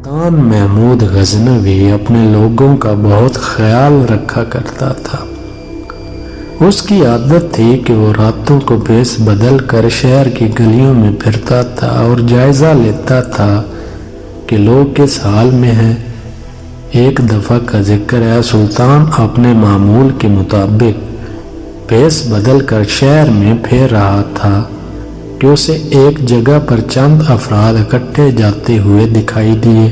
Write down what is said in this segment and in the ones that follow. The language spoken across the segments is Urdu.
سلطان محمود غزنوی اپنے لوگوں کا بہت خیال رکھا کرتا تھا۔ اس کی عادت تھی کہ وہ راتوں کو بھیس بدل کر شہر کی گلیوں میں پھرتا تھا اور جائزہ لیتا تھا کہ لوگ کس حال میں ہیں۔ ایک دفعہ کا ذکر ہے، سلطان اپنے معمول کے مطابق بھیس بدل کر شہر میں پھر رہا تھا کہ اسے ایک جگہ پر چند افراد اکٹھے جاتے ہوئے دکھائی دیے۔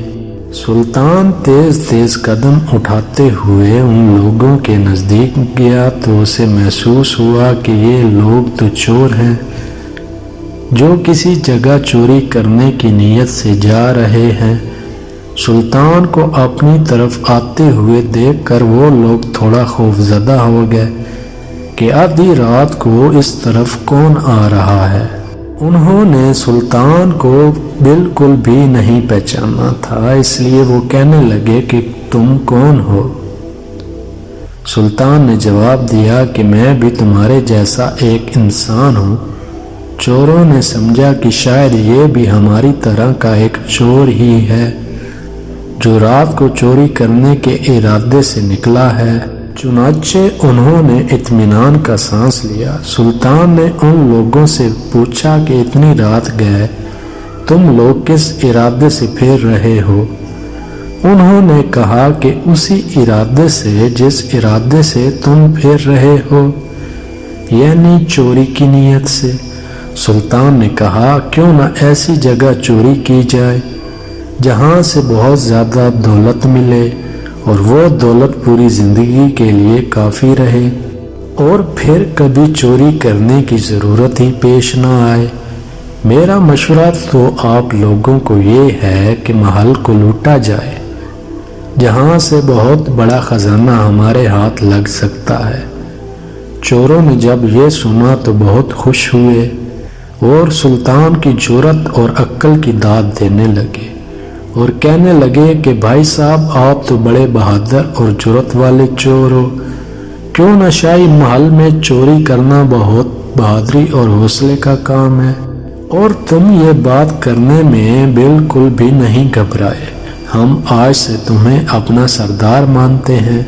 سلطان تیز تیز قدم اٹھاتے ہوئے ان لوگوں کے نزدیک گیا تو اسے محسوس ہوا کہ یہ لوگ تو چور ہیں جو کسی جگہ چوری کرنے کی نیت سے جا رہے ہیں۔ سلطان کو اپنی طرف آتے ہوئے دیکھ کر وہ لوگ تھوڑا خوفزدہ ہو گئے کہ آدھی رات کو اس طرف کون آ رہا ہے۔ انہوں نے سلطان کو بالکل بھی نہیں پہچانا تھا، اس لیے وہ کہنے لگے کہ تم کون ہو؟ سلطان نے جواب دیا کہ میں بھی تمہارے جیسا ایک انسان ہوں۔ چوروں نے سمجھا کہ شاید یہ بھی ہماری طرح کا ایک چور ہی ہے جو رات کو چوری کرنے کے ارادے سے نکلا ہے۔ چنانچہ انہوں نے اطمینان کا سانس لیا۔ سلطان نے ان لوگوں سے پوچھا کہ اتنی رات گئے تم لوگ کس ارادے سے پھر رہے ہو؟ انہوں نے کہا کہ اسی ارادے سے جس ارادے سے تم پھر رہے ہو، یعنی چوری کی نیت سے۔ سلطان نے کہا کیوں نہ ایسی جگہ چوری کی جائے جہاں سے بہت زیادہ دولت ملے اور وہ دولت پوری زندگی کے لیے کافی رہے اور پھر کبھی چوری کرنے کی ضرورت ہی پیش نہ آئے۔ میرا مشورہ تو آپ لوگوں کو یہ ہے کہ محل کو لوٹا جائے جہاں سے بہت بڑا خزانہ ہمارے ہاتھ لگ سکتا ہے۔ چوروں نے جب یہ سنا تو بہت خوش ہوئے اور سلطان کی جرأت اور عقل کی داد دینے لگے اور کہنے لگے کہ بھائی صاحب آپ تو بڑے بہادر اور جرأت والے چور ہو، کیوں نہ شاہی محل میں چوری کرنا بہت بہادری اور حوصلے کا کام ہے اور تم یہ بات کرنے میں بالکل بھی نہیں گھبرائے۔ ہم آج سے تمہیں اپنا سردار مانتے ہیں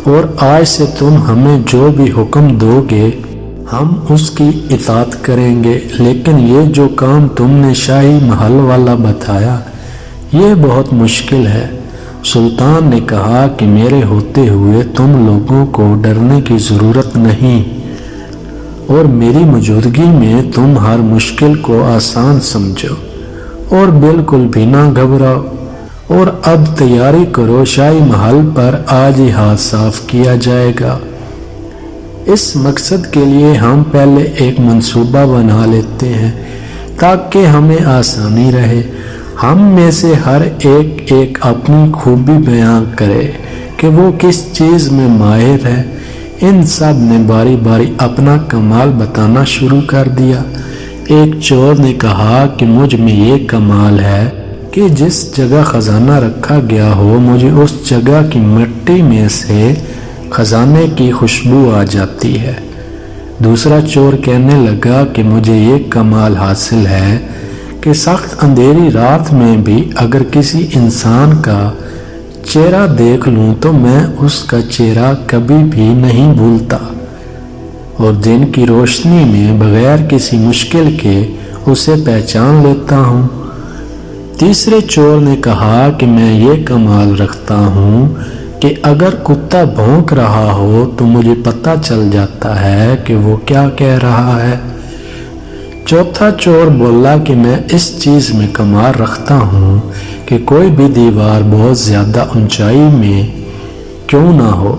اور آج سے تم ہمیں جو بھی حکم دو گے ہم اس کی اطاعت کریں گے، لیکن یہ جو کام تم نے شاہی محل والا بتایا یہ بہت مشکل ہے۔ سلطان نے کہا کہ میرے ہوتے ہوئے تم لوگوں کو ڈرنے کی ضرورت نہیں اور میری موجودگی میں تم ہر مشکل کو آسان سمجھو اور بالکل بھی نہ گھبراؤ، اور اب تیاری کرو، شاہی محل پر آج ہی ہاتھ صاف کیا جائے گا۔ اس مقصد کے لیے ہم پہلے ایک منصوبہ بنا لیتے ہیں تاکہ ہمیں آسانی رہے۔ ہم میں سے ہر ایک اپنی خوبی بیان کرے کہ وہ کس چیز میں ماہر ہے۔ ان سب نے باری باری اپنا کمال بتانا شروع کر دیا۔ ایک چور نے کہا کہ مجھ میں یہ کمال ہے کہ جس جگہ خزانہ رکھا گیا ہو مجھے اس جگہ کی مٹی میں سے خزانے کی خوشبو آ جاتی ہے۔ دوسرا چور کہنے لگا کہ مجھے یہ کمال حاصل ہے کہ سخت اندھیری رات میں بھی اگر کسی انسان کا چہرہ دیکھ لوں تو میں اس کا چہرہ کبھی بھی نہیں بھولتا اور دن کی روشنی میں بغیر کسی مشکل کے اسے پہچان لیتا ہوں۔ تیسرے چور نے کہا کہ میں یہ کمال رکھتا ہوں کہ اگر کتا بھونک رہا ہو تو مجھے پتہ چل جاتا ہے کہ وہ کیا کہہ رہا ہے۔ چوتھا چور بولا کہ میں اس چیز میں کمال رکھتا ہوں کہ کوئی بھی دیوار بہت زیادہ اونچائی میں کیوں نہ ہو،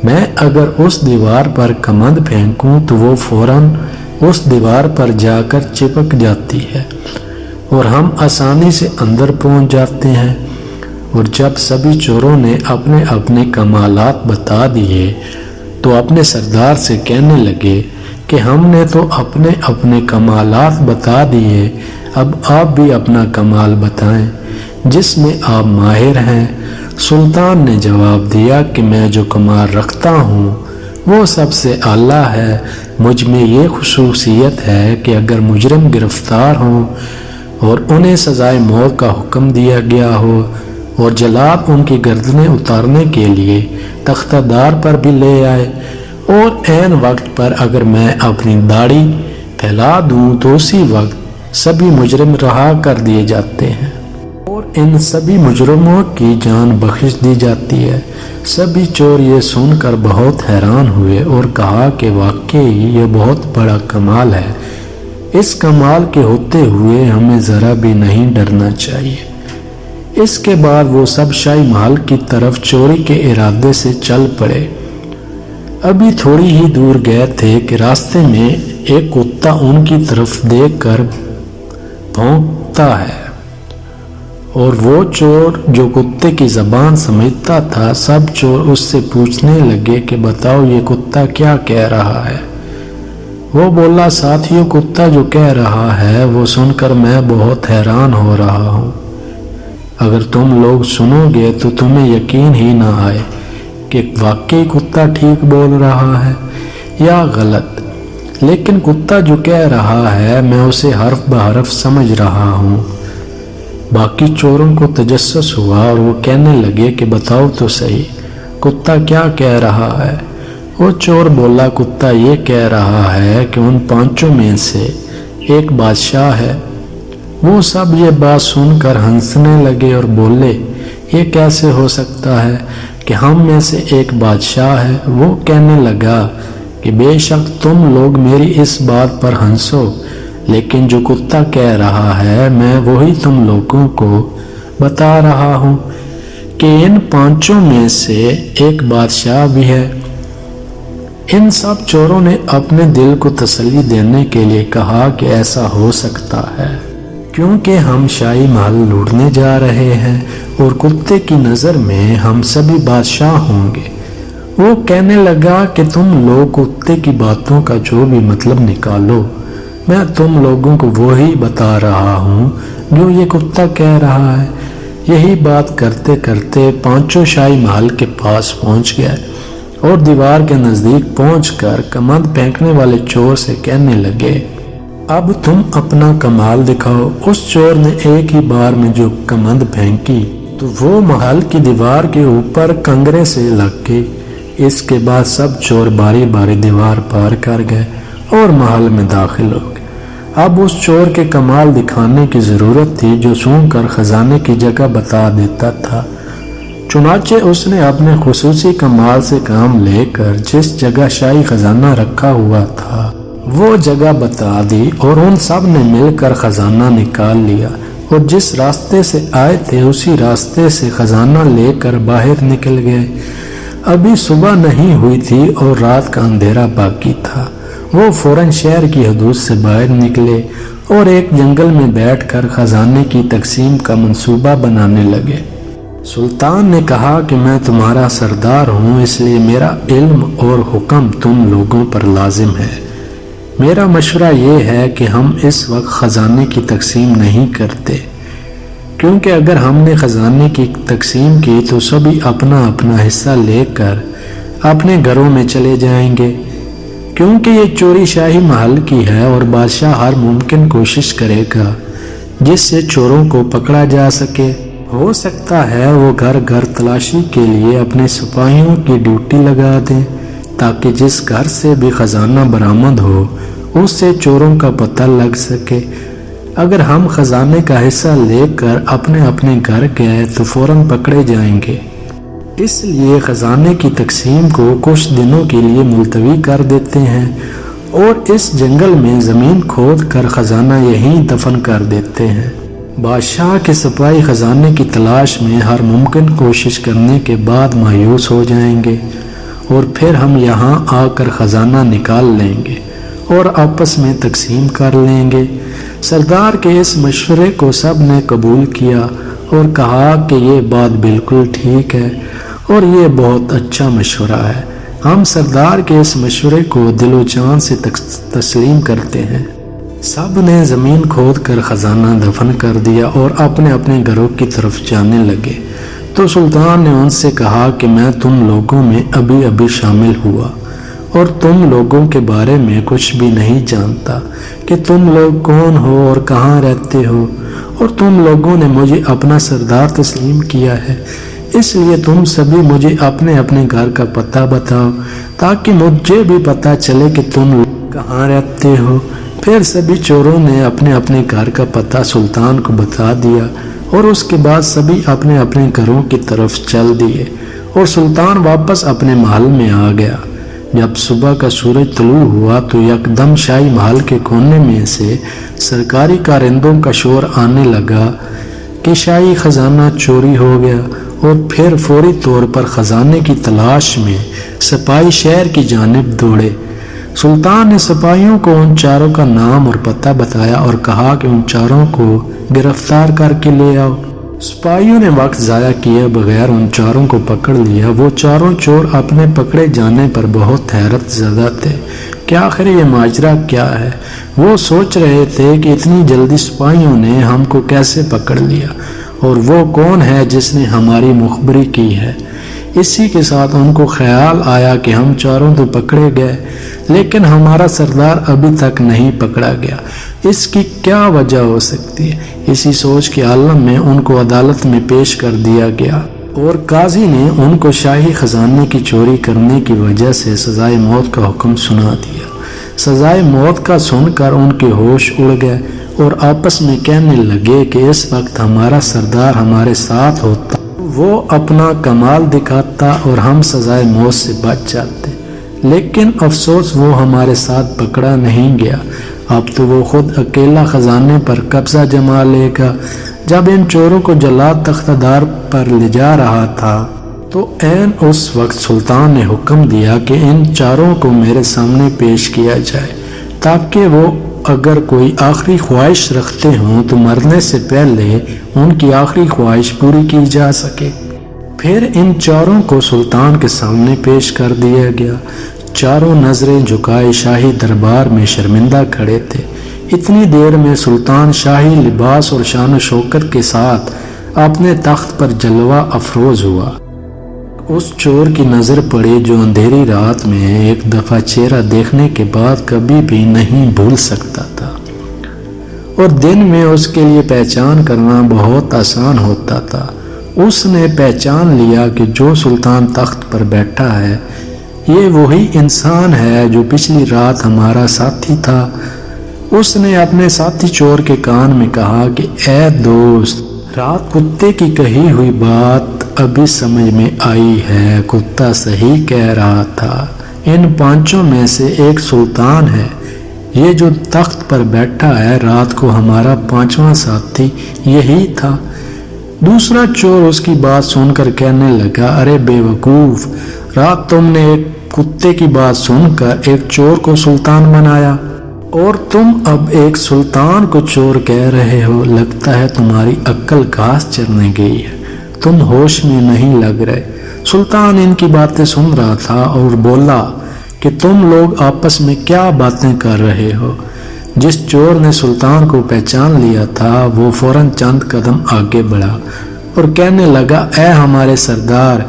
میں اگر اس دیوار پر کمند پھینکوں تو وہ فوراً اس دیوار پر جا کر چپک جاتی ہے اور ہم آسانی سے اندر پہنچ جاتے ہیں۔ اور جب سبھی چوروں نے اپنے اپنے کمالات بتا دیے تو اپنے سردار سے کہنے لگے کہ ہم نے تو اپنے اپنے کمالات بتا دیے، اب آپ بھی اپنا کمال بتائیں جس میں آپ ماہر ہیں۔ سلطان نے جواب دیا کہ میں جو کمال رکھتا ہوں وہ سب سے اعلیٰ ہے۔ مجھ میں یہ خصوصیت ہے کہ اگر مجرم گرفتار ہوں اور انہیں سزائے موت کا حکم دیا گیا ہو اور جلاد ان کی گردنیں اتارنے کے لیے تختہ دار پر بھی لے آئے، اور عین وقت پر اگر میں اپنی داڑھی پھیلا دوں تو اسی وقت سبھی مجرم رہا کر دیے جاتے ہیں اور ان سبھی مجرموں کی جان بخش دی جاتی ہے۔ سبھی چور یہ سن کر بہت حیران ہوئے اور کہا کہ واقعی یہ بہت بڑا کمال ہے، اس کمال کے ہوتے ہوئے ہمیں ذرا بھی نہیں ڈرنا چاہیے۔ اس کے بعد وہ سب شاہی محل کی طرف چوری کے ارادے سے چل پڑے۔ ابھی تھوڑی ہی دور گئے تھے کہ راستے میں ایک کتا ان کی طرف دیکھ کر بھونکتا ہے، اور وہ چور جو کتے کی زبان سمجھتا تھا، سب چور اس سے پوچھنے لگے کہ بتاؤ یہ کتا کیا کہہ رہا ہے۔ وہ بولا ساتھیوں کتا جو کہہ رہا ہے وہ سن کر میں بہت حیران ہو رہا ہوں، اگر تم لوگ سنو گے تو تمہیں یقین ہی نہ آئے کہ واقعی کتا ٹھیک بول رہا ہے یا غلط، لیکن کتا جو کہہ رہا ہے میں اسے حرف بحرف سمجھ رہا ہوں۔ باقی چوروں کو تجسس ہوا اور وہ کہنے لگے کہ بتاؤ تو صحیح کتا کیا کہہ رہا ہے۔ وہ چور بولا کتا یہ کہہ رہا ہے کہ ان پانچوں میں سے ایک بادشاہ ہے۔ وہ سب یہ بات سن کر ہنسنے لگے اور بولے یہ کیسے ہو سکتا ہے کہ ہم میں سے ایک بادشاہ ہے۔ وہ کہنے لگا کہ بے شک تم لوگ میری اس بات پر ہنسو، لیکن جو کتا کہہ رہا ہے میں وہی تم لوگوں کو بتا رہا ہوں کہ ان پانچوں میں سے ایک بادشاہ بھی ہے۔ ان سب چوروں نے اپنے دل کو تسلی دینے کے لیے کہا کہ ایسا ہو سکتا ہے کیونکہ ہم شاہی محل لوٹنے جا رہے ہیں اور کتے کی نظر میں ہم سبھی بادشاہ ہوں گے۔ وہ کہنے لگا کہ تم لوگ کتے کی باتوں کا جو بھی مطلب نکالو، میں تم لوگوں کو وہی بتا رہا ہوں جو یہ کتا کہہ رہا ہے۔ یہی بات کرتے کرتے پانچوں شاہی محل کے پاس پہنچ گئے اور دیوار کے نزدیک پہنچ کر کمند پھینکنے والے چور سے کہنے لگے اب تم اپنا کمال دکھاؤ۔ اس چور نے ایک ہی بار میں جو کمند پھینکی تو وہ محل کی دیوار کے اوپر کنگرے سے لگ گئی۔ اس کے بعد سب چور باری باری دیوار پار کر گئے اور محل میں داخل ہو گئے۔ اب اس چور کے کمال دکھانے کی ضرورت تھی جو سونگ کر خزانے کی جگہ بتا دیتا تھا، چنانچہ اس نے اپنے خصوصی کمال سے کام لے کر جس جگہ شاہی خزانہ رکھا ہوا تھا وہ جگہ بتا دی اور ان سب نے مل کر خزانہ نکال لیا اور جس راستے سے آئے تھے اسی راستے سے خزانہ لے کر باہر نکل گئے۔ ابھی صبح نہیں ہوئی تھی اور رات کا اندھیرا باقی تھا۔ وہ فوراً شہر کی حدود سے باہر نکلے اور ایک جنگل میں بیٹھ کر خزانے کی تقسیم کا منصوبہ بنانے لگے۔ سلطان نے کہا کہ میں تمہارا سردار ہوں، اس لیے میرا علم اور حکم تم لوگوں پر لازم ہے۔ میرا مشورہ یہ ہے کہ ہم اس وقت خزانے کی تقسیم نہیں کرتے، کیونکہ اگر ہم نے خزانے کی تقسیم کی تو سبھی اپنا اپنا حصہ لے کر اپنے گھروں میں چلے جائیں گے، کیونکہ یہ چوری شاہی محل کی ہے اور بادشاہ ہر ممکن کوشش کرے گا جس سے چوروں کو پکڑا جا سکے۔ ہو سکتا ہے وہ گھر گھر تلاشی کے لیے اپنے سپاہیوں کی ڈیوٹی لگا دیں تاکہ جس گھر سے بھی خزانہ برآمد ہو اس سے چوروں کا پتہ لگ سکے۔ اگر ہم خزانے کا حصہ لے کر اپنے اپنے گھر گئے تو فوراً پکڑے جائیں گے، اس لیے خزانے کی تقسیم کو کچھ دنوں کے لیے ملتوی کر دیتے ہیں اور اس جنگل میں زمین کھود کر خزانہ یہیں دفن کر دیتے ہیں۔ بادشاہ کے سپاہی خزانے کی تلاش میں ہر ممکن کوشش کرنے کے بعد مایوس ہو جائیں گے اور پھر ہم یہاں آ کر خزانہ نکال لیں گے اور آپس میں تقسیم کر لیں گے۔ سردار کے اس مشورے کو سب نے قبول کیا اور کہا کہ یہ بات بالکل ٹھیک ہے اور یہ بہت اچھا مشورہ ہے، ہم سردار کے اس مشورے کو دل و جان سے تسلیم کرتے ہیں۔ سب نے زمین کھود کر خزانہ دفن کر دیا اور اپنے اپنے گھروں کی طرف جانے لگے تو سلطان نے ان سے کہا کہ میں تم لوگوں میں ابھی ابھی شامل ہوا اور تم لوگوں کے بارے میں کچھ بھی نہیں جانتا کہ تم لوگ کون ہو اور کہاں رہتے ہو، اور تم لوگوں نے مجھے اپنا سردار تسلیم کیا ہے، اس لیے تم سبھی مجھے اپنے اپنے گھر کا پتہ بتاؤ تاکہ مجھے بھی پتہ چلے کہ تم لوگ کہاں رہتے ہو۔ پھر سبھی چوروں نے اپنے اپنے گھر کا پتہ سلطان کو بتا دیا، اور اس کے بعد سبھی اپنے اپنے گھروں کی طرف چل دیے، اور سلطان واپس اپنے محل میں آ گیا۔ جب صبح کا سورج طلوع ہوا تو یکدم شاہی محل کے کونے میں سے سرکاری کارندوں کا شور آنے لگا کہ شاہی خزانہ چوری ہو گیا، اور پھر فوری طور پر خزانے کی تلاش میں سپاہی شہر کی جانب دوڑے۔ سلطان نے سپاہیوں کو ان چاروں کا نام اور پتہ بتایا اور کہا کہ ان چاروں کو گرفتار کر کے لے آؤ۔ سپاہیوں نے وقت ضائع کیے بغیر ان چاروں کو پکڑ لیا۔ وہ چاروں چور اپنے پکڑے جانے پر بہت حیرت زدہ تھے کہ آخر یہ ماجرا کیا ہے۔ وہ سوچ رہے تھے کہ اتنی جلدی سپاہیوں نے ہم کو کیسے پکڑ لیا، اور وہ کون ہے جس نے ہماری مخبری کی ہے۔ اسی کے ساتھ ان کو خیال آیا کہ ہم چاروں تو پکڑے گئے، لیکن ہمارا سردار ابھی تک نہیں پکڑا گیا، اس کی کیا وجہ ہو سکتی ہے۔ اسی سوچ کے عالم میں ان کو عدالت میں پیش کر دیا گیا، اور قاضی نے ان کو شاہی خزانے کی چوری کرنے کی وجہ سے سزائے موت کا حکم سنا دیا۔ سزائے موت کا سن کر ان کے ہوش اڑ گئے اور آپس میں کہنے لگے کہ اس وقت ہمارا سردار ہمارے ساتھ ہوتا، وہ اپنا کمال دکھاتا اور ہم سزائے موت سے بچ جاتے، لیکن افسوس وہ ہمارے ساتھ پکڑا نہیں گیا۔ اب تو وہ خود اکیلا خزانے پر قبضہ جما لے گا۔ جب ان چوروں کو جلاد تختہ دار پر لے جا رہا تھا تو عین اس وقت سلطان نے حکم دیا کہ ان چاروں کو میرے سامنے پیش کیا جائے، تاکہ وہ اگر کوئی آخری خواہش رکھتے ہوں تو مرنے سے پہلے ان کی آخری خواہش پوری کی جا سکے۔ پھر ان چاروں کو سلطان کے سامنے پیش کر دیا گیا۔ چاروں نظریں جھکائے شاہی دربار میں شرمندہ کھڑے تھے۔ اتنی دیر میں سلطان شاہی لباس اور شان و شوکت کے ساتھ اپنے تخت پر جلوہ افروز ہوا۔ اس چور کی نظر پڑی جو اندھیری رات میں ایک دفعہ چہرہ دیکھنے کے بعد کبھی بھی نہیں بھول سکتا تھا، اور دن میں اس کے لیے پہچان کرنا بہت آسان ہوتا تھا۔ اس نے پہچان لیا کہ جو سلطان تخت پر بیٹھا ہے یہ وہی انسان ہے جو پچھلی رات ہمارا ساتھی تھا۔ اس نے اپنے ساتھی چور کے کان میں کہا کہ اے دوست، رات کتے کی کہی ہوئی بات ابھی سمجھ میں آئی ہے، کتا صحیح کہہ رہا تھا، ان پانچوں میں سے ایک سلطان ہے، یہ جو تخت پر بیٹھا ہے رات کو ہمارا پانچواں ساتھی یہی تھا۔ دوسرا چور اس کی بات سن کر کہنے لگا، ارے بے وقوف، رات تم نے ایک کتے کی بات سن کر ایک چور کو سلطان بنایا، اور تم اب ایک سلطان کو چور کہہ رہے ہو۔ لگتا ہے تمہاری عقل گھاس چرنے گئی ہے، تم ہوش میں نہیں لگ رہے۔ سلطان ان کی باتیں سن رہا تھا اور بولا کہ تم لوگ آپس میں کیا باتیں کر رہے ہو۔ جس چور نے سلطان کو پہچان لیا تھا وہ فوراً چند قدم آگے بڑھا اور کہنے لگا، اے ہمارے سردار،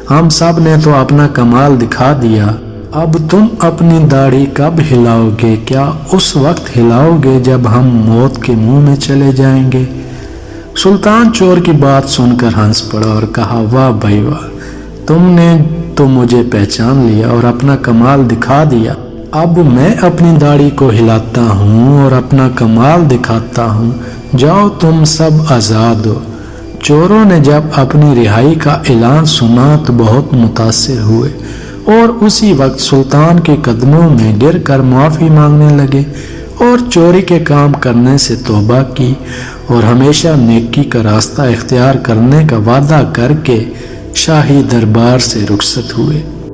ہم سب نے تو اپنا کمال دکھا دیا، اب تم اپنی داڑھی کب ہلاؤ گے؟ کیا اس وقت ہلاؤ گے جب ہم موت کے منہ میں چلے جائیں گے؟ سلطان چور کی بات سن کر ہنس پڑا اور کہا، واہ بھائی واہ، تم نے تو مجھے پہچان لیا اور اپنا کمال دکھا دیا، اب میں اپنی داڑھی کو ہلاتا ہوں اور اپنا کمال دکھاتا ہوں، جاؤ تم سب آزاد ہو۔ چوروں نے جب اپنی رہائی کا اعلان سنا تو بہت متاثر ہوئے اور اسی وقت سلطان کے قدموں میں گر کر معافی مانگنے لگے اور چوری کے کام کرنے سے توبہ کی اور ہمیشہ نیکی کا راستہ اختیار کرنے کا وعدہ کر کے شاہی دربار سے رخصت ہوئے۔